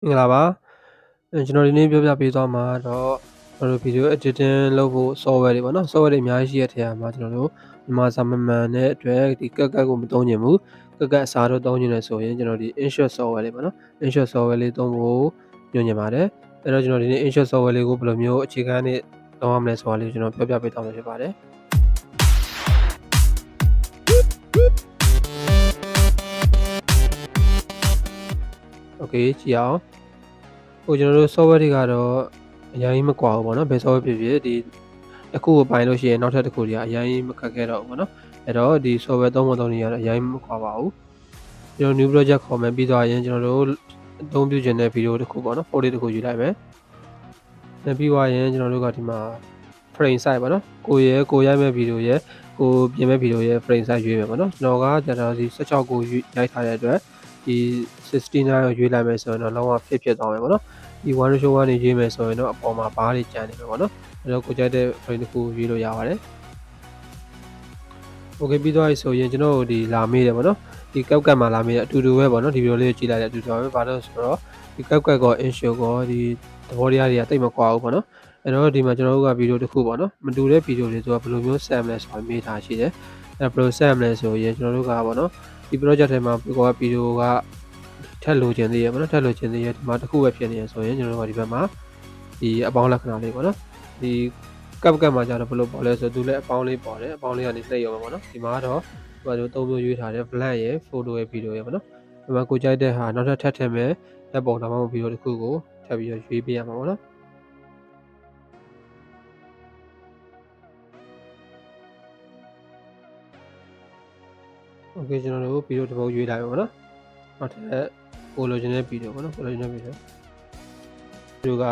မင်္ဂလာပါကျွန်တော်ဒီနေ့ပြောပြပေးသွားမှာတော့ကျွန်တော်တို့ဗီဒီယို editing လုပ်ဖို့ software တွေပေါ့နော် software တွေအများကြီးရှိတဲ့ထဲမှာကျွန်တော်တို့မြန်မာစာမမှန်တဲ့အတွက်ဒီကတ်ကိုမသုံးချင်ဘူးကတ်အစားတော့သုံးချင်တယ်ဆိုရင်ကျွန်တော်ဒီ Inshot software လေးပေါ့နော် Inshot software လေးသုံးဖို့ညွှန်ချင်ပါတယ်အဲ့တော့ကျွန်တော်ဒီနေ့ Inshot software လေးကိုဘယ်လိုမျိုးအခြေခံနဲ့သုံးရမလဲဆိုတာလေးကျွန်တော်ပြောပြပေးသွားမှာဖြစ်ပါတယ်โอเคကြည့်အောင်ကျွန်တော်တို့ software တွေကတော့အရင်ကြီးမကွာဘူးပေါ့နော်ဘယ် software ဖြစ်ဖြစ်ဒီတစ်ခုကိုပိုင်လို့ရှိရင်နောက်ထပ်တစ်ခုတွေကအရင်ကြီးမခက်ခဲတော့ဘူးပေါ့နော်အဲ့တော့ဒီ software သုံးပုံတွေကတော့အရင်ကြီးမကွာပါဘူးကျွန်တော် new project ခေါ်မယ်ပြီးသွားရင်ကျွန်တော်တို့အသုံးပြုခြင်းတဲ့ဗီဒီယိုတစ်ခုပေါ့နော် folder တစ်ခုယူလိုက်မယ်ပြီးသွားရင်ကျွန်တော်တို့ကဒီမှာ frame size ပေါ့နော်ကိုရိုက်မဲ့ဗီဒီယိုရဲ့ကိုပြင်မဲ့ဗီဒီယိုရဲ့ frame size ရွေးမယ်ပေါ့နော်ကျွန်တော်ကကျွန်တော်ဒီ16ကိုရိုက်ထားတဲ့အတွက်ဒီ69ကိုရွေးလိုက်မယ်ဆိုရင်တော့လုံးဝ fit ဖြစ်သွားမယ်ပေါ့နော်ဒီ1:1နေရွေးမယ်ဆိုရင်တော့အပေါ်မှာဘားတွေကျန်နေမယ်ပေါ့နော်အဲ့တော့ကိုကြိုက်တဲ့ frame တစ်ခုရွေးလို့ရပါတယ်โอเคပြီးသွားပြီဆိုရင်ကျွန်တော်ဒီလာမေးတယ်ပေါ့နော်ဒီကောက်ကတ်မှာလာမေးတယ်အတူတူပဲပေါ့နော်ဒီဗီဒီယိုလေးကိုကြည့်လိုက်တဲ့အတူတူပဲဘာလို့ဆိုတော့ဒီကောက်ကတ်ကော Inshot ကောဒီသဘောတရားတွေကတိတ်မကွာဘူးပေါ့နော်အဲ့တော့ဒီမှာကျွန်တော်တို့ကဗီဒီယိုတစ်ခုပေါ့နော်မတူတဲ့ဗီဒီယိုတွေဆိုတာဘယ်လိုမျိုးဆက်မလဲဆိုတာမေးထားရှိတယ်အဲ့ဘယ်လိုဆက်မလဲဆိုရင်ကျွန်တော်တို့ကပေါ့နော်ဒီ project ထဲမှာကိုကဗီဒီယိုကထပ်လိုချင်သေးရပေါ့နော်ထပ်လိုချင်သေးရဒီမှာတစ်ခုပဲဖြစ်နေရဆိုရင်ကျွန်တော်တို့ကဒီဘက်မှာဒီအပေါင်းလက္ခဏာလေးပေါ့နော်ဒီကပ်မှာကျတော့ဘယ်လိုပေါ်လဲဆိုသူလည်းအပေါင်းလေးပေါ်တယ်အပေါင်းလေးကနေနှိပ်ရုံပဲပေါ့နော်ဒီမှာတော့ဒီမှာသုံးမျိုးရွေးထားတယ် blank ရယ် photo ရယ် video ရယ်ပေါ့နော်ဒီမှာကိုကြိုက်တဲ့ဟာနောက်ထပ်ထည့်မယ်လက်ပုံဒါမှမဟုတ်ဗီဒီယိုတစ်ခုကိုထပ်ပြီးရွေးပေးရမှာပေါ့နော်โอเคကျွန်တော်တို့ဗီဒီယိုတစ်ပုဒ်ရွေးလိုက်ပါပေါ့နော်နောက်ထပ်ကိုလိုချင်တဲ့ဗီဒီယိုပေါ့နော်ကိုလိုချင်တဲ့ဗီဒီယိုက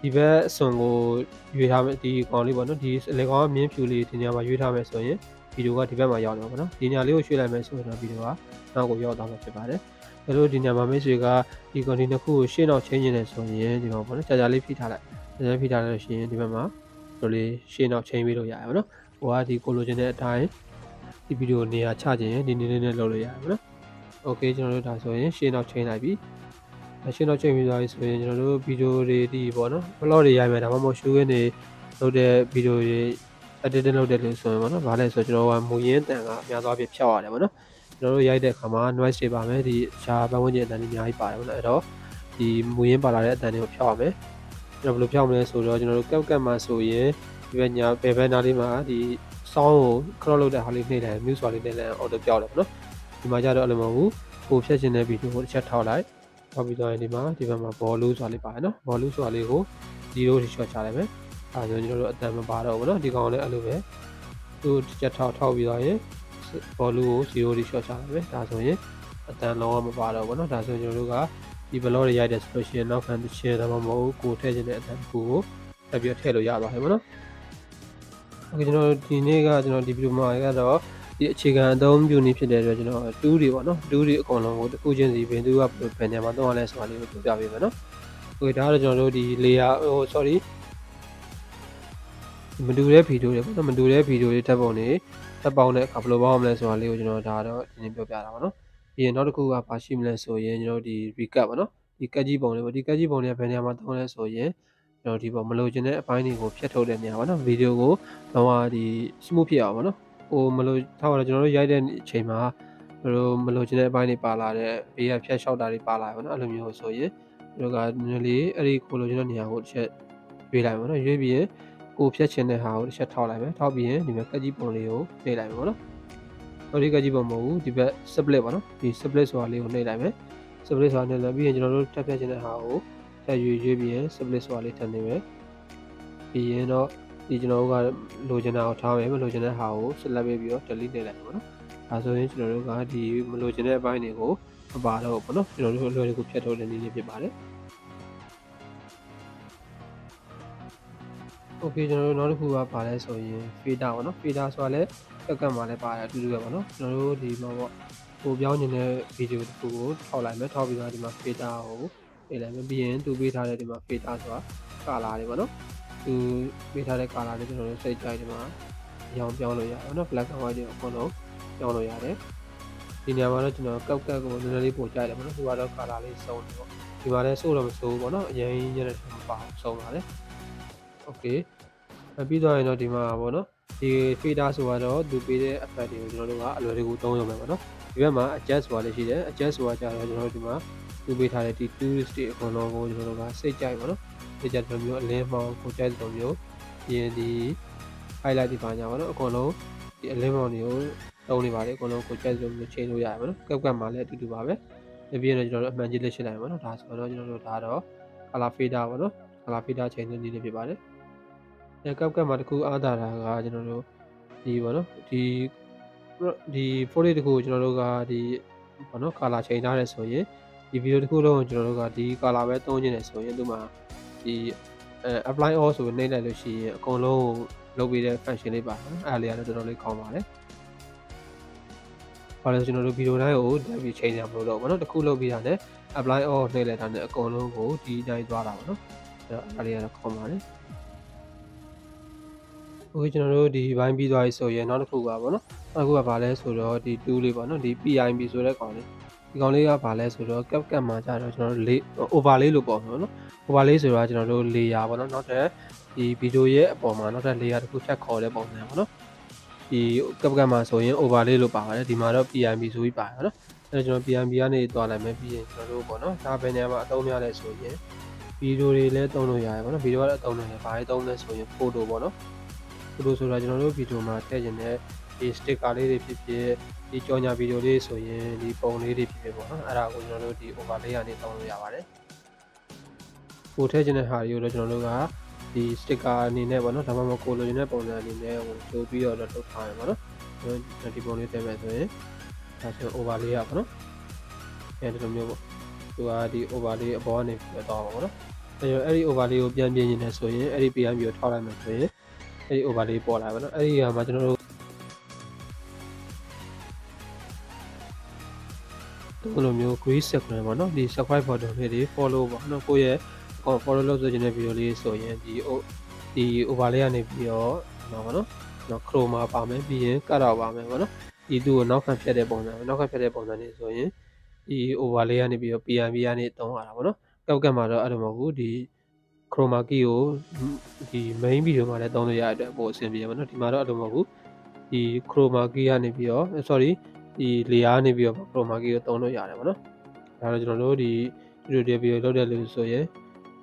ဒီဘက်အစွန်ကိုရွေးထားမယ်ဒီကောင်လေးပေါ့နော်ဒီလေကောင်ကမြင်းဖြူလေးဒီနေရာမှာရွေးထားမယ်ဆိုရင်ဗီဒီယိုကဒီဘက်မှာရောက်နေပါပေါ့နော်ဒီနေရာလေးကိုရွှေ့လိုက်မယ်ဆိုရင်တော့ဗီဒီယိုကနောက်ကိုရောက်သွားမှာဖြစ်ပါတယ်ဒါလို့ဒီနေရာမှာမိတ်ဆွေကဒီ content တစ်ခုကိုရှင်းအောင်ချိန်နေတယ်ဆိုရင်ဒီမှာပေါ့နော်ကြာလေးဖိထားလိုက်ကြာဖိထားလို့ရှိရင်ဒီဘက်မှာတို့လေးရှင်းအောင်ချိန်ပေးလို့ရတယ်ပေါ့နော်ဟိုကဒီကိုလိုချင်တဲ့အတိုင်းဒီဗီဒီယိုနေရာချခြင်းဒီနေလေးနဲ့လုပ်လို့ရတယ်ပေါ့နော်โอเคကျွန်တော်တို့ဒါဆိုရင်ရှင်းအောင်ချိန်လိုက်ပြီရှင်းတော့ချိန်ပြီးသွားပြီဆိုရင်ကျွန်တော်တို့ဗီဒီယိုတွေဒီပေါ့နော် vlog တွေရိုက်မယ်ဒါမှမဟုတ် show နေလုပ်တဲ့ဗီဒီယိုတွေ editing လုပ်တဲ့လို့ဆိုရင်ပေါ့နော်ဗာလဲဆိုကျွန်တော်ကမူရင်းတန်ကအများသောအားဖြင့်ဖြောက်ရတယ်ပေါ့နော်ကျွန်တော်တို့ရိုက်တဲ့အခါမှာ noise တွေပါမယ်ဒီရှားပတ်ဝန်းကျင်အတန်တွေအများကြီးပါတယ်ပေါ့နော်အဲ့တော့ဒီမူရင်းပါလာတဲ့အတန်တွေကိုဖြောက်ရမယ်ကျွန်တော်ဘယ်လိုဖြောက်မလဲဆိုတော့ကျွန်တော်တို့ကောက်ကတ်မှာဆိုရင်ဒီဘက်ညာဘယ်ဘက်နားလေးမှာဒီ sound ကို crop လုပ်တဲ့ဟာလေးနှိမ့်တယ် mute ဆိုတာလေးနှိမ့်တယ် auto ပြောက်တယ်ပေါ့နော်ဒီမှာကျတော့အဲ့လိုမဟုတ်ဘူးကိုဖြတ်ချင်တဲ့ဗီဒီယိုကိုတစ်ချက်ထောက်လိုက်ထောက်ပြီးတော့ဒီမှာဘက်မှာ volume ဆိုတာလေးပါတယ်နော် volume ဆိုတာလေးကို0ထိချော့ချလိုက်မယ်အဲဒါဆိုကျွန်တော်တို့အတန်မပါတော့ဘူးနော်ဒီကောင်လည်းအဲ့လိုပဲသူတစ်ချက်ထောက်ပြီးတော့ရင် volume ကို0ထိချော့ချလိုက်မယ်ဒါဆိုရင်အတန်လုံးဝမပါတော့ဘူးနော်ဒါဆိုကျွန်တော်တို့ကဒီ vlog တွေရိုက်တယ်ဆိုလို့ရှိရင်နောက်ခံတစ်ချက်ဒါမှမဟုတ်ကိုထည့်ချင်တဲ့အတန်ကိုထပ်ပြီးထည့်လို့ရပါတယ်ပေါ့နော်โอเคကျွန်တော်ဒီနေ့ကကျွန်တော်ဒီဗီဒီယိုမှာကတော့ဒီအခြေခံအသုံးပြုနည်းဖြစ်တဲ့အတွက်ကျွန်တော်2တွေပေါ့နော်2တွေအကုန်လုံးကိုတစ်ခုချင်းစီဘယ်သူကဘယ်နေရာမှာသုံးရလဲဆိုတာလေးကိုပြောပြပေးမယ်နော်โอเคဒါကတော့ကျွန်တော်တို့ဒီ layer sorry မတူတဲ့ဗီဒီယိုတွေပေါ့နော်မတူတဲ့ဗီဒီယိုတွေထပ်ပုံနေထပ်ပေါင်းတဲ့အခါဘယ်လိုပေါင်းမလဲဆိုတာလေးကိုကျွန်တော်ဒါတော့ဒီနေ့ပြောပြတာပါနော်ပြီးရင်နောက်တစ်ခုကဘာရှိမလဲဆိုရင်ကျွန်တော်ဒီ recap ပေါ့နော်ဒီကတ်ကြီးပုံလေးပေါ့ဒီကတ်ကြီးပုံလေးကဘယ်နေရာမှာသုံးလဲဆိုရင်ကျွန်တော်ဒီပေါ့မလိုချင်တဲ့အပိုင်းတွေကိုဖြတ်ထုတ်တဲ့နေရာပေါ့နော်ဗီဒီယိုကိုတော့ဒီ smooth ဖြစ်အောင်ပေါ့နော်ဟိုမလို့ထားပါတော့ကျွန်တော်တို့ရိုက်တဲ့အချိန်မှာတို့မလို့ချင်တဲ့အပိုင်းတွေပါလာတဲ့ဘေးကဖြတ်လျှောက်တာတွေပါလာတယ်ပေါ့နော်အဲ့လိုမျိုးဆိုရင်တို့ကနည်းနည်းလေးအဲ့ဒီကိုလိုချင်တဲ့နေရာကိုတစ်ချက်ရွေးလိုက်ပါတော့ရွေးပြီးရင်ကိုဖြတ်ချင်တဲ့ဟာကိုတစ်ချက်ထောက်လိုက်မယ်ထောက်ပြီးရင်ဒီမှာကတ်ကြီးပုံလေးကိုနှိပ်လိုက်မယ်ပေါ့နော်ဟိုဒီကတ်ကြီးပုံမဟုတ်ဘူးဒီဘက် split ပေါ့နော်ဒီ split ဆိုတာလေးကိုနှိပ်လိုက်မယ် split ဆိုတာနှိပ်လိုက်ပြီးရင်ကျွန်တော်တို့ထပ်ဖြတ်ချင်တဲ့ဟာကိုထပ်ရွေးပြီးရင် split ဆိုတာလေးထပ်နှိပ်မယ်ပြီးရင်တော့ဒီကျွန်တော်တို့ကလိုချင်တာကိုထားမယ်မလိုချင်တဲ့ဟာကိုဆက်လက်ပြီးတော့ delete နှိပ်လိုက်ပါတော့ဒါဆိုရင်ကျွန်တော်တို့ကဒီမလိုချင်တဲ့အပိုင်းတွေကိုမပါတော့ဘူးပေါ့နော်ကျွန်တော်တို့အလွယ်တကူဖြတ်ထုတ်တဲ့နည်းလေးဖြစ်ပါတယ်โอเคကျွန်တော်တို့နောက်တစ်ခုကပါလဲဆိုရင် fader ပေါ့နော် fader ဆိုတာလည်းကတ်မှာလည်းပါတယ်အတူတူပဲပေါ့နော်ကျွန်တော်တို့ဒီမှာပေါ့ကိုပြောင်းနေတဲ့ဗီဒီယိုတစ်ခုကိုထောက်လိုက်မယ်ထောက်ပြီးတော့ဒီမှာ fader ကိုပေးလိုက်မယ်ပြီးရင်သူပေးထားတဲ့ဒီမှာ fader ဆိုတာ color တွေပေါ့နော်သူပေးထားတဲ့ color တွေကျွန်တော်တို့စိတ်ကြိုက်ဒီမှာရောင်ပြောင်းလို့ရတယ်နော် black and white တွေအကုန်လုံးပြောင်းလို့ရတယ် ဒီနေရာမှာတော့ကျွန်တော်ကောက်ကတ်ကိုနည်းနည်းလေးပို့ကြရတယ်ပေါ့နော်ဒီကတော့ကာလာလေးစုံတယ်ပေါ့ဒီမှာလည်းစိုးတော့မစိုးဘူးပေါ့နော်အရင်ညနေမပါအောင်စုံပါလေโอเคပြီးတော့ရင်တော့ဒီမှာပေါ့နော်ဒီ fader ဆိုတော့သူပေးတဲ့ effect တွေကိုကျွန်တော်တို့ကအလွယ်တကူသုံးရမှာပေါ့နော်ဒီဘက်မှာ adjust ဆိုတာလေးရှိတယ် adjust ဆိုတာကြတော့ကျွန်တော်တို့ဒီမှာသူပေးထားတဲ့ဒီ tools တွေအကုန်လုံးကိုကျွန်တော်တို့ကစိတ်ကြိုက်ပေါ့နော်စိတ်ကြိုက်တဲ့မျိုးအလင်းမောင်းကိုကြိုက်တဲ့မျိုးပြီးရင်ဒီ highlight ဒီပါညာပေါ့နော်အကုန်လုံးဒီအလင်းမောင်းတွေကိုတုံးနေပါတယ်အကုန်လုံးကိုကြိုက်တဲ့မျိုးချိန်လို့ရတယ်ပေါ့နော်ကပ်မှာလည်းအတူတူပါပဲပြီးရင်ကျွန်တော်တို့အမှန်ကြီးလက်ရှင်းလိုက်ပါတော့ဒါဆိုတော့ကျွန်တော်တို့ဒါတော့ color fader ပေါ့နော် color fader ချိန်နေနေဖြစ်ပါတယ်ကပ်မှာတခုအားသာတာကကျွန်တော်တို့ဒီပေါ့နော်ဒီ folder တခုကိုကျွန်တော်တို့ကဒီပေါ့နော် color ချိန်ထားရဲဆိုရင်ဒီဗီဒီယိုတခုလုံးကိုကျွန်တော်တို့ကဒီ color ပဲသုံးနေတယ်ဆိုရင်ဒီမှာဒီ apply all ဆိုနှိမ့်လိုက်လို့ရှိရင်အကုန်လုံးလုပ်ပေးတဲ့ function လေးပါနော်အဲ့ဒါလေးကတော့တော်တော်လေးကောင်းပါတယ်ဘာလဲကျွန်တော်တို့ဗီဒီယိုတိုင်းကိုတက်ပြီးချိန်ရမလို့တော့ဘောနော်တစ်ခုလုပ်ပြီးတာနဲ့ apply all နှိမ့်လိုက်တာနဲ့အကုန်လုံးကိုဒီတိုင်းသွားတာပေါ့နော်အဲ့ဒါလေးကတော့ကောင်းပါတယ်โอเคကျွန်တော်တို့ဒီဘိုင်းပြီးသွားပြီဆိုရင်နောက်တစ်ခုကပေါ့နော်နောက်တစ်ခုကဘာလဲဆိုတော့ဒီ tool လေးပေါ့နော်ဒီ PIB ဆိုတဲ့ကောင်လေးဒီကောင်လေးကဘာလဲဆိုတော့ CapCut မှာကြာတော့ကျွန်တော်တို့overlay လို့ပေါ့နော် overlay ဆိုတော့ကျွန်တော်တို့ layer ပေါ့နော်နောက်ထပ်ဒီဗီဒီယိုရဲ့အပေါ်မှာနောက်ထပ် layer တစ်ခုထပ်ခေါ်တဲ့ပုံစံပေါ့နော်ဒီ CapCut မှာဆိုရင် overlay လို့ပါပါတယ်ဒီမှာတော့ PIB ဆိုပြီးပါတယ်နော်အဲ့တော့ကျွန်တော် PIB ကနေသွားလိုက်မယ်ပြီးရင်ကျွန်တော်တို့ပေါ့နော်ဒါဘယ်နေရာမှာအသုံးများလဲဆိုရင်ဗီဒီယိုတွေလည်းသုံးလို့ရတယ်ပေါ့နော်ဗီဒီယိုကတော့အသုံးလို့ရတယ်ဘာတွေသုံးလဲဆိုရင် photo ပေါ့နော်photo ဆိုတာကျွန်တော်တို့ဗီဒီယိုမှာထည့်ခြင်းနဲ့ဒီ sticker လေးတွေဖြစ်ဖြစ်ဒီကြော်ညာဗီဒီယိုလေးဆိုရင်ဒီပုံလေးတွေဖြစ်ဖြစ်ပေါ့နော်အဲ့ဒါကိုကျွန်တော်တို့ဒီ overlay ကနေသုံးလို့ရပါတယ်ကိုထည့်ခြင်းတဲ့ဟာတွေကိုတော့ကျွန်တော်တို့ကဒီ sticker အနေနဲ့ပေါ့နော်ဒါမှမဟုတ်ကိုလိုချင်တဲ့ပုံစံအနေနဲ့ဟိုတိုးပြီးတော့လုပ်ထားရပါတော့ဒီပုံလေးထည့်မယ်ဆိုရင်ဒါဆို overlay ရပါတော့အဲဒီလိုမျိုးပေါ့သူကဒီ overlay အပေါ်ကနေပြတော့ပါပေါ့နော်အဲ့ဒီ overlay ကိုပြန်ပြင်နေတယ်ဆိုရင်အဲ့ဒီ PIB ကိုထောက်လိုက်မယ်ဆိုရင်အဲ့ဒီ overlay ပေါ်လာပါတော့အဲ့ဒီဟာမှာကျွန်တော်တို့ဒီလိုမျိုး grid circle ပေါ့နော်ဒီ subscribe button လေးတွေ follow ပေါ့နော်ကိုယ့်ရဲ့ follow လုပ်ဆိုချင်တဲ့ video လေးဆိုရင်ဒီ overlay ကနေပြီးတော့နော်ပေါ့နော် chroma ပါမယ်ပြီးရင် cut out ပါမယ်ပေါ့နော်ဒီသူ့ကိုနောက်ခံဖြတ်တဲ့ပုံစံနောက်ခံဖြတ်တဲ့ပုံစံလေးဆိုရင်ဒီ overlay ကနေပြီးတော့ PNB ကနေသုံးရတာပေါ့နော်ကောက်ကမှာတော့အဲ့လိုမဟုတ်ဘူးဒီ chroma key ကိုဒီ main video မှာလည်းသုံးလို့ရတဲ့အတွက်ပို့အဆင်ပြေပါနော်ဒီမှာတော့အဲ့လိုမဟုတ်ဘူးဒီ chroma key ကနေပြီးတော့ sorry ဒီ layer ကနေပြီးတော့ chroma key ကိုသုံးလို့ရတယ်ပေါ့နော်ဒါတော့ကျွန်တော်တို့ဒီ tutorial video လုပ်တဲ့လူဆိုရင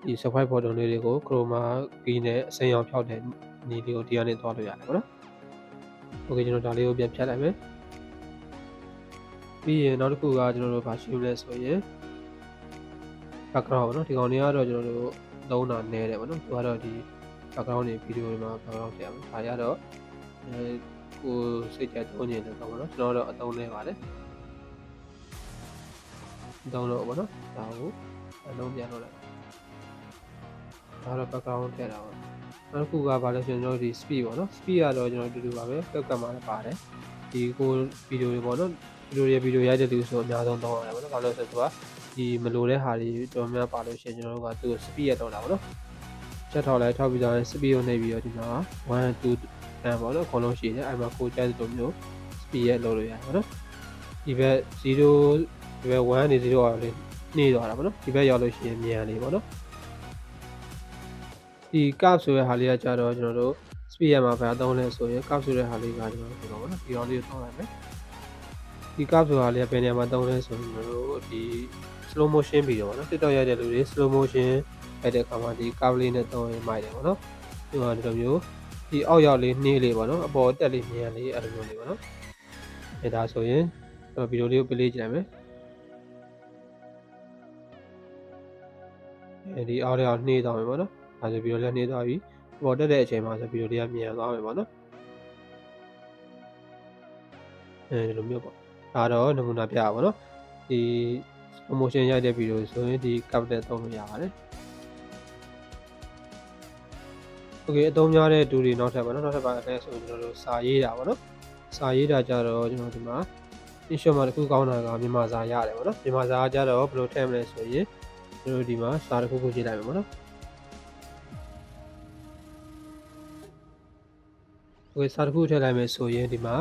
်ဒီ subscribe button လေးတွေကို chroma key နဲ့အစိမ်းအောင်ဖြောက်တဲ့နည်းလေးကိုဒီကနေသွားလို့ရတယ်ပေါ့နော်โอเคကျွန်တော်ဒါလေးကိုပြန်ဖြတ်လိုက်မယ်ပြီးရင်နောက်တစ်ခုကကျွန်တော်တို့ဗာရှိလဲဆိုရင် background ပေါ့နော်ဒီကောင်တွေကတော့ကျွန်တော်တို့သုံးတာနည်းတယ်ပေါ့နော်သူကတော့ဒီ background တွေဗီဒီယိုတွေမှာ background ထည့်အောင်ဒါရတော့ကိုစိတ်ကြသုံးနေတယ်တော့ပေါ့နော်ကျွန်တော်တော့အသုံးနေပါတယ်သုံးလို့ပေါ့နော်ဒါကိုအလုံးပြန်လုပ်လိုက်ဒါတော့ background ထည့်တာပေါ့နောက်တစ်ခုကဗာလဲဆိုရင်ကျွန်တော်ဒီ speed ပေါ့နော် speed ကတော့ကျွန်တော်တူတူပါပဲကပ်မှာလည်းပါတယ်ဒီကိုဗီဒီယိုတွေပေါ့နော်ဗီဒီယိုရိုက်တဲ့လူဆိုအများဆုံးသုံးရတယ်ပေါ့နော်ဘာလို့လဲဆိုတော့ဒီမလိုတဲ့ဟာတွေတော်များပါလို့ရှိရင်ကျွန်တော်တို့ကသူ့ speed ရတော့တာပေါ့နော်ချက်ထောက်လိုက်ထောက်ပြီးတော့ speed ကိုနှိပ်ပြီးတော့ဒီမှာ1 2 10ပေါ့နော်အကုန်လုံးရှိတယ်အဲ့မှာကိုကြိုက်တဲ့မျိုး speed ရလုပ်လို့ရတယ်ပေါ့နော်ဒီဘက်0ဒီဘက်1နေ0အောင်လေးနှိပ်သွားတာပေါ့နော်ဒီဘက်ရောက်လို့ရှိရင်မြန်လေးပေါ့နော်ဒီ curve ဆိုတဲ့ဟာလေးကကြတော့ကျွန်တော်တို့ speed ရမှာဘာသုံးလဲဆိုရင် curve ဆိုတဲ့ဟာလေးကကျွန်တော်တို့ပေါ့နော်ဒီအောင်လေးကိုသုံးလိုက်မယ်ဒီ curve ဆိုတာလေးကဘယ်နေရာမှာသုံးလဲဆိုရင်ကျွန်တော်တို့ဒီ slow motion ဗီဒီယိုပေါ့နော် TikTok ရိုက်တဲ့လူတွေ slow motion ရိုက်တဲ့အခါမှာဒီ curve လေးနဲ့သုံးရင်မိုက်တယ်ပေါ့နော်ဒီမှာဒီလိုမျိုးဒီအောက်ရောက်လေးနှေးလေးပေါ့နော်အပေါ်တက်လေးမြန်လေးအဲ့လိုမျိုးလေးပေါ့နော်ဒါဆိုရင်ဗီဒီယိုလေးကို play ကြည့်လိုက်မယ်ဒီအောက်ရောက်နှေးသွားမယ်ပေါ့နော်ဒါဆိုဗီဒီယိုလေးနှေးသွားပြီအပေါ်တက်တဲ့အချိန်မှာဆိုဗီဒီယိုလေးကမြန်သွားမယ်ပေါ့နော်ဒီလိုမျိုးပေါ့ဒါတော့နမူနာပြပါပေါ့နော်ဒီ promotion ရိုက်တဲ့ဗီဒီယိုဆိုရင်ဒီ capital သုံးလို့ရပါတယ်โอเคအသုံးများတဲ့တူတွေနောက်ထပ်ပါနော်နောက်ထပ်ပါလဲဆိုရင်ကျွန်တော်တို့စာရေးတာပေါ့နော်စာရေးတာကြတော့ကျွန်တော်ဒီမှာ Inshot မှာတစ်ခုကောင်းတာကမြန်မာစာရတယ်ပေါ့နော်မြန်မာစာကကြတော့ဘယ်လိုထည့်မလဲဆိုရင်ကျွန်တော်ဒီမှာစာတစ်ခုခုရေးလိုက်မယ်ပေါ့နော်โอเคစာတစ်ခုထည့်လိုက်မယ်ဆိုရင်ဒီမှာ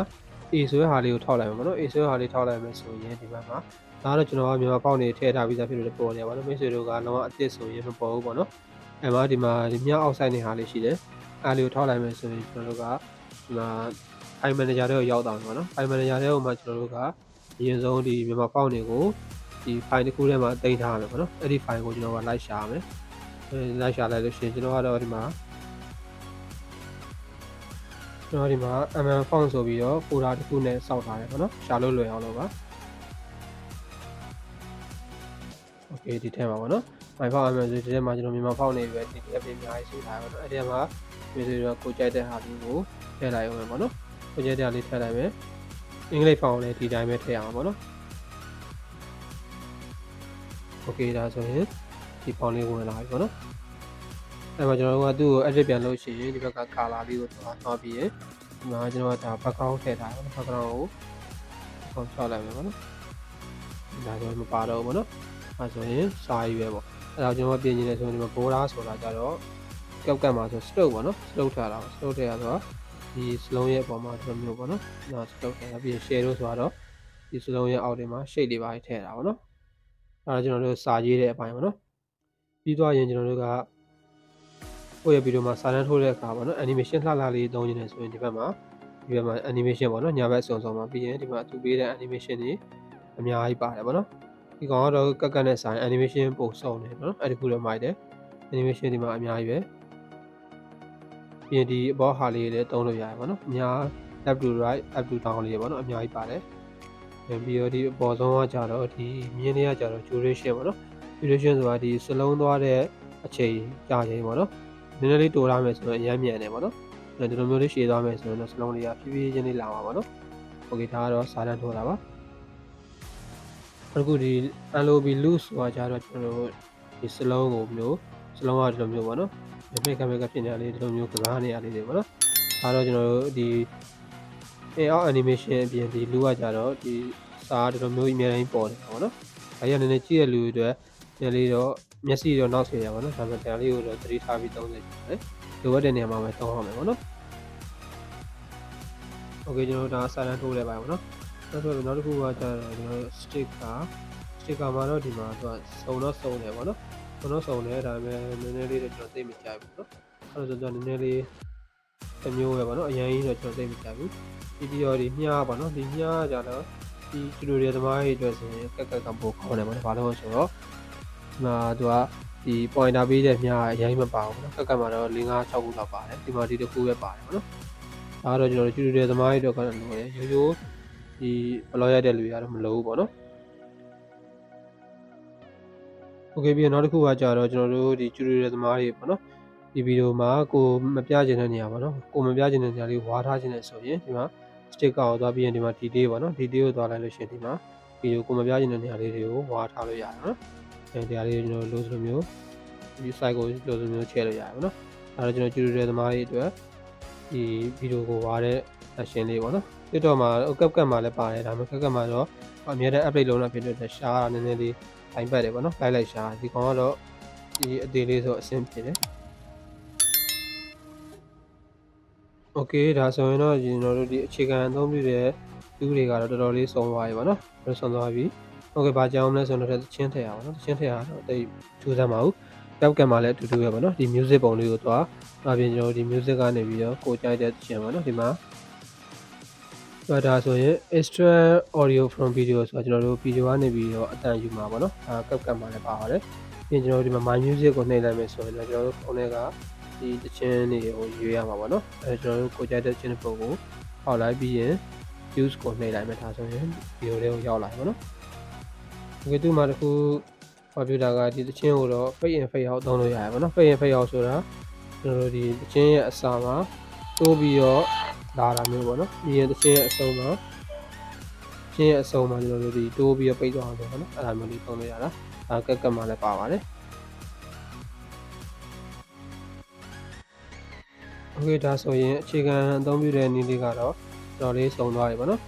A ဆိုတဲ့ဟာလေးကိုထောက်လိုက်မယ်ပေါ့နော် A ဆိုတဲ့ဟာလေးထောက်လိုက်မယ်ဆိုရင်ဒီဘက်မှာဒါတော့ကျွန်တော်ကမြန်မာပေါက်နေထည့်ထားပြီးသားဖြစ်လို့ပေါ်နေပါတော့မိတ်ဆွေတို့ကတော့အသစ်ဆိုရင်မပေါ်ဘူးပေါ့နော်အဲ့မှာဒီမှာဒီမြောက်အောက်ဆိုင်နေဟာလေးရှိတယ်အားလေးကိုထောက်လိုက်မယ်ဆိုရင်ကျွန်တော်တို့ကဒီမှာ file manager တွေကိုရောက်သွားပြီပေါ့နော် file manager တွေကိုမှကျွန်တော်တို့ကအရင်ဆုံးဒီမြန်မာပေါက်နေကိုဒီ file တစ်ခုထဲမှာတင်ထားရမယ်ပေါ့နော်အဲ့ဒီ file ကိုကျွန်တော်ကလိုက်ရှာရမယ်လိုက်ရှာလိုက်လို့ရှိရင်ကျွန်တော်ကတော့ဒီမှာmm font ဆိုပြီးတော့ folder တစ်ခုနဲ့စောက်ထားတယ်ပေါ့နော်ရှာလို့လွယ်အောင်လို့ပါโอเคဒီထဲမှာပေါ့နော် my font mm ဆိုဒီထဲမှာကျွန်တော်မြန်မာ font နေပဲဒီအပြင်အများကြီးရှိထားပါတော့အဲ့ဒီမှာဒီလိုတော့ကိုကြိုက်တဲ့ဟာလေးကိုထည့်လိုက်အောင်ပဲပေါ့နော်ကိုကြိုက်တဲ့ဟာလေးထည့်လိုက်မယ်အင်္ဂလိပ် font လည်းဒီတိုင်းပဲထည့်အောင်ပေါ့နော်โอเคဒါဆိုရင်ဒီ font လေးဝင်လာပြီပေါ့နော်အဲ့မှာကျွန်တော်တို့ကသူ့ကို edit ပြန်လုပ်ရှင်ဒီဘက်က color လေးကိုသွားပြီးရင်ဒီမှာကျွန်တော်ကဒါ background ထည့်ထားတယ် background ကိုဖျောက်လိုက်မယ်ပေါ့နော်ဒါဆိုရင်မပါတော့ဘူးပေါ့နော်အဲ့ဆိုရင်စာရေးပဲပေါ့အဲ့တော့ကျွန်တော်ပြင်နေတယ်ဆိုရင်ဒီမှာ border ဆိုတာကြတော့ကောက်ကတ်မှာဆို stroke ပေါ့နော် stroke ထားတာ stroke ထည့်ရဆိုတော့ဒီစလုံးရဲ့အပေါ်မှာဒီလိုမျိုးပေါ့နော်ဒါ stroke ထည့်ရပြီးရင် shadow ဆိုတော့ဒီစလုံးရဲ့အောက်ထဲမှာ shade လေးပါထည့်တာပေါ့နော်အဲ့တော့ကျွန်တော်တို့စာရေးတဲ့အပိုင်းပေါ့နော်ပြီးသွားရင်ကျွန်တော်တို့ကကိုယ့်ရဲ့ဗီဒီယိုမှာစာတန်းထိုးတဲ့အခါပေါ့နော် animation လှလှလေးသုံးနေတယ်ဆိုရင်ဒီဘက်မှာ animation ပေါ့နော်ညာဘက်စုံမှာပြီးရင်ဒီမှာသူပေးတဲ့ animation တွေအများကြီးပါတယ်ပေါ့နော်ဒီကောင်ကတော့ကတ်နဲ့ဆိုင် animation ပို့စုံနေတယ်နော်အဲ့ဒီခုတော့မိုက်တယ် animation ဒီမှာအများကြီးပဲပြီးရင်ဒီအပေါ်ဟာလေးလည်းသုံးလို့ရတယ်ပေါ့နော်အများ left to right up to down လေးပေါ့နော်အများကြီးပါတယ်ပြီးတော့ဒီအပေါ်ဆုံးကကြတော့ဒီမြင်းလေးကကြတော့ duration ပေါ့နော် duration ဆိုတာဒီစလုံးသွားတဲ့အချိန်ကြာချိန်ပေါ့နော်နည်းနည်းလေးတိုးလာမယ်ဆိုတော့အရမ်းမြန်တယ်ပေါ့နော်ဒီလိုမျိုးလေးရှည်သွားမယ်ဆိုရင်တော့စလုံးလေးကဖြည်းဖြည်းချင်းလေးလာမှာပေါ့နော်โอเคဒါကတော့စာတန်းထိုးတာပါအခုဒီ LOB loose ဆိုတာကြတော့ကျွန်တော်တို့ဒီစလုံးကိုမျိုးစလုံးကဒီလိုမျိုးပေါ့နော်မိတ်ကဖြစ်နေရလေးဒီလိုမျိုးကစားနေရလေးတွေပေါ့နော်ဒါတော့ကျွန်တော်တို့ဒီ AR animation အပြင်ဒီလူကကြတော့ဒီစာဒီလိုမျိုးအများကြီးပေါ်နေတာပေါ့နော်ဒါရနည်းနည်းကြည့်ရလူတွေအတွက်နည်းလေးတော့မျက်စိတော့နောက်ဆွေရပါတော့ဒါပေမဲ့တရားလေးကိုတော့သတိထားပြီးသုံးနေတယ်လိုအပ်တဲ့နေရာမှာပဲသုံးရမယ်ပေါ့နော်โอเคကျွန်တော်တို့ဒါစာတန်းထိုးလဲပါပေါ့နော်နောက်တစ်ခုကကျတော့ကျွန်တော်တို့ sticker မှာတော့ဒီမှာသူကစုံတယ်ပေါ့နော်စုံတယ်ဒါပေမဲ့နည်းနည်းလေးတော့ကျွန်တော်သိမကြဘူးပေါ့နော်အဲ့တော့ကျွန်တော်နည်းနည်းလေးတစ်မျိုးပဲပေါ့နော်အရင်ကြီးတော့ကျွန်တော်သိမကြဘူးပြီးတော့ဒီမြားပေါ့နော်ဒီမြားကြတော့ဒီကျူရီသမားတွေအတွက်ဆိုရင်ကပ်ပို့ခေါ်တယ်ပေါ့နော်ဘာလို့ဆိုတော့ဒီမှာသူကဒီ pointer ပေးတဲ့မြားအရင်မပါဘူးเนาะကပ်မှာတော့5 6ခုလောက်ပါတယ်ဒီမှာဒီတစ်ခုပဲပါတယ်ပေါ့နော်ဒါတော့ကျွန်တော်တို့ကျူရီသမားတွေအတွက်ကတော့လိုတယ်ရိုးဒီဘလော့ရိုက်တဲ့လူတွေကတော့မလိုဘူးပေါ့နော်โอเคပြီးနောက်တစ်ခုကကြတော့ကျွန်တော်တို့ဒီကျူရီသမားတွေပေါ့နော်ဒီဗီဒီယိုမှာကိုမပြချင်တဲ့နေရာပေါ့နော်ကိုမပြချင်တဲ့နေရာလေးဝါထားခြင်းနဲ့ဆိုရင်ဒီမှာ sticker ကိုသွားပြီးရင်ဒီမှာ detail ပေါ့နော် detail ကိုသွားလိုက်လို့ရှိရင်ဒီမှာဗီဒီယိုကိုမပြချင်တဲ့နေရာလေးတွေကိုဝါထားလို့ရတယ်နော်အဲဒီနေရာလေးကျွန်တော်လို့ဆိုလိုမျိုးဒီ site ကိုလို့ဆိုမျိုးချဲ့လို့ရတယ်ပေါ့နော်အဲတော့ကျွန်တော်ကျူရီသမားတွေအတွက်ဒီဗီဒီယိုကိုဝါတဲ့ action လေးပေါ့နော်TikTok မှာကပ်မှာလည်းပါတယ်ဒါပေမဲ့ကပ်မှာတော့အများနဲ့ update လုပ်နေဖြစ်တဲ့ရှားနည်းနည်းလေးတိုင်းပတ်တယ်ပေါ့နော်လိုက်ရှားဒီကောင်ကတော့ဒီအသေးလေးဆိုအဆင်ပြေတယ်โอเคဒါဆိုရင်တော့ကျွန်တော်တို့ဒီအခြေခံအသုံးပြုတဲ့သူတွေကတော့တော်တော်လေးစုံသွားပြီပေါ့နော်စုံသွားပြီโอเคဘာကြောင်းလဲဆိုတော့တချင်းထည့်ရအောင်နော်တချင်းထည့်ရတော့တိတ်ထူးဆန်းပါဘူးကပ်မှာလည်းအတူတူပဲပေါ့နော်ဒီ music ပုံလေးကိုသွားပြင်ကျွန်တော်ဒီ music ကနေပြီးတော့ကိုကြိုက်တဲ့တချင်းပေါ့နော်ဒီမှာဒါဆိုရင် extra audio from video ဆိုတော့ကျွန်တော်တို့ video ကနေပြီးတော့အတန်ယူမှာပေါ့နော်ကပ်မှာလည်းပါပါတယ်ပြီးကျွန်တော်တို့ဒီမှာ my music ကိုနှိပ်လိုက်မယ်ဆိုရင်လည်းကျွန်တော်တို့ဖုန်းထဲကဒီတချင်းတွေကိုရွေးရမှာပေါ့နော်ကျွန်တော်တို့ကိုကြိုက်တဲ့ချင်းပုံကိုဟောက်လိုက်ပြီးရင် use ကိုနှိပ်လိုက်မယ်ဒါဆိုရင် video လေးကိုရောက်လာပြီပေါ့နော်ဒီကတူမှာတခုကွန်ပျူတာကဒီတချင်းကိုတော့ fade in fade out သုံးလို့ရတယ်ပေါ့နော် fade in fade out ဆိုတာကျွန်တော်တို့ဒီတချင်းရဲ့အစာမှာတိုးပြီးတော့လာတာမျိုးပေါ့နော်ပြီးရင်တချင်းရဲ့အစုံမှာကျွန်တော်တို့ဒီတိုးပြီးတော့ပိတ်သွားအောင်ပေါ့နော်အဲ့ဒါမျိုးလေးသုံးလို့ရတာကပ်မှာလည်းပါပါတယ်โอเคဒါဆိုရင်အခြေခံအသုံးပြုတဲ့နည်းလေးကတော့တော်လေးစုံသွားပြီပေါ့နော်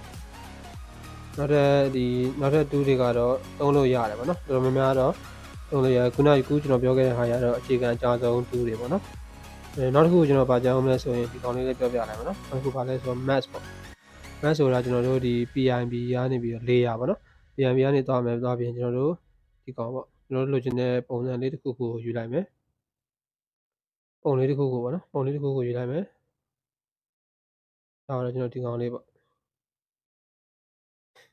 နောက်ထပ်တူးတွေကတော့သုံးလို့ရတယ်ပေါ့နော်တော်တော်များများတော့သုံးလို့ရခုနကကျွန်တော်ပြောခဲ့တဲ့ဟာရတော့အခြေခံအကြဆုံးတူးတွေပေါ့နော်နောက်တစ်ခုကျွန်တော်ဗာကြောင်းမလဲဆိုရင်ဒီကောင်လေးလေးပြောပြလိုက်ပါနော်နောက်တစ်ခုဗာလဲဆိုတော့ math ပေါ့ map ဆိုတာကျွန်တော်တို့ဒီ PIB ကနေပြီးတော့ layer ပေါ့နော် PIB ကနေသွားမယ်သွားပြီးကျွန်တော်တို့ဒီကောင်ပေါ့ကျွန်တော်တို့လိုချင်တဲ့ပုံစံလေးတစ်ခုကိုယူလိုက်မယ်ပုံလေးတစ်ခုကိုပေါ့နော်ပုံလေးတစ်ခုကိုယူလိုက်မယ်ဒါတော့ကျွန်တော်ဒီကောင်လေးပေါ့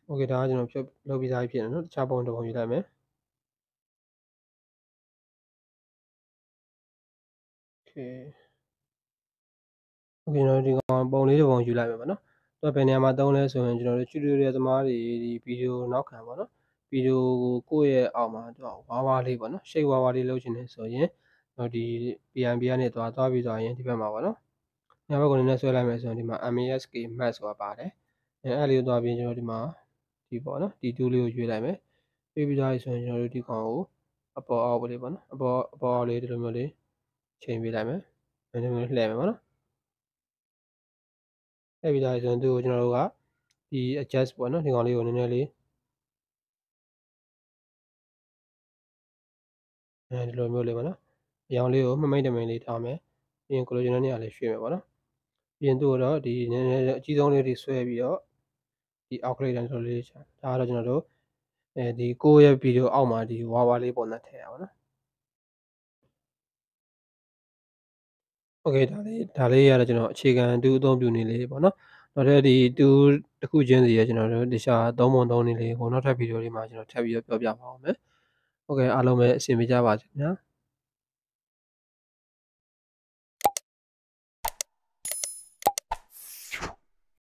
okay ဒါကကျွန်တော်ဖြုတ်လုပ်ပြီးသားဖြစ်နေနော်တခြားပုံတစ်ပုံယူလိုက်မယ် okay ကျွန်တော်ဒီကောင်ပုံလေးတစ်ပုံယူလိုက်မယ်ပေါ့နော်သူကဘယ်နေရာမှာသုံးလဲဆိုရင်ကျွန်တော်တို့ tutorial သမားတွေဒီဗီဒီယိုနောက်ခံပေါ့နော်ဗီဒီယိုကိုကိုယ့်ရဲ့အောက်မှာသူကဝါးဝါးလေးပေါ့နော် shape ဝါးဝါးလေးလုပ်ချင်တယ်ဆိုရင်တော့ဒီ PNB ကနေသွားပြီးသွားရင်ဒီဘက်မှာပေါ့နော်ညဘက်ကနေနဲ့ဆွဲလိုက်မယ်ဆိုရင်ဒီမှာ mask mat ဆိုတာပါတယ်အဲ့လေးကိုသွားပြီးကျွန်တော်ဒီမှာဒီပေါ့နော်ဒီ2လေးကိုရွေးလိုက်မယ်ရွေးပြီးသားဆိုရင်ကျွန်တော်တို့ဒီကောင်ကိုအပေါ်အောက်လေးပေါ့နော်အပေါ်အောက်လေးဒီလိုမျိုးလေးချိန်ပေးလိုက်မယ်ဒီလိုမျိုးလှည့်မယ်ပေါ့နော်လှည့်ပြီးသားဆိုရင်သူ့ကိုကျွန်တော်တို့ကဒီ adjust ပေါ့နော်ဒီကောင်လေးကိုနည်းနည်းလေးဒီလိုမျိုးလေးပေါ့နော်အရောင်လေးကိုမှမိတ်တမိန်လေးထားမယ်ပြီးရင် collision နဲ့နေရာလေးရွှေ့မယ်ပေါ့နော်ပြီးရင်သူ့ကိုတော့ဒီနည်းနည်းအကြီးဆုံးလေးတွေဆွဲပြီးတော့ဒီအောက်ကလေးတန်းဆိုလေးချဒါကတော့ကျွန်တော်တို့ဒီကိုယ့်ရဲ့ဗီဒီယိုအောက်မှာဒီဝါးဝါးလေးပုံနဲ့ထည့်ရပါတော့โอเคဒါလေးရတော့ကျွန်တော်အခြေခံတူအသုံးပြုနေလေးပေါ့နော်နောက်ထပ်ဒီတူတစ်ခုချင်းစီရကျွန်တော်တို့တခြား3x3နေလေးကိုနောက်ထပ်ဗီဒီယိုလေးမှာကျွန်တော်ထပ်ပြီးတော့ပြောပြပါအောင်မယ်โอเคအားလုံးပဲအဆင်ပြေကြပါစေခင်ဗျာ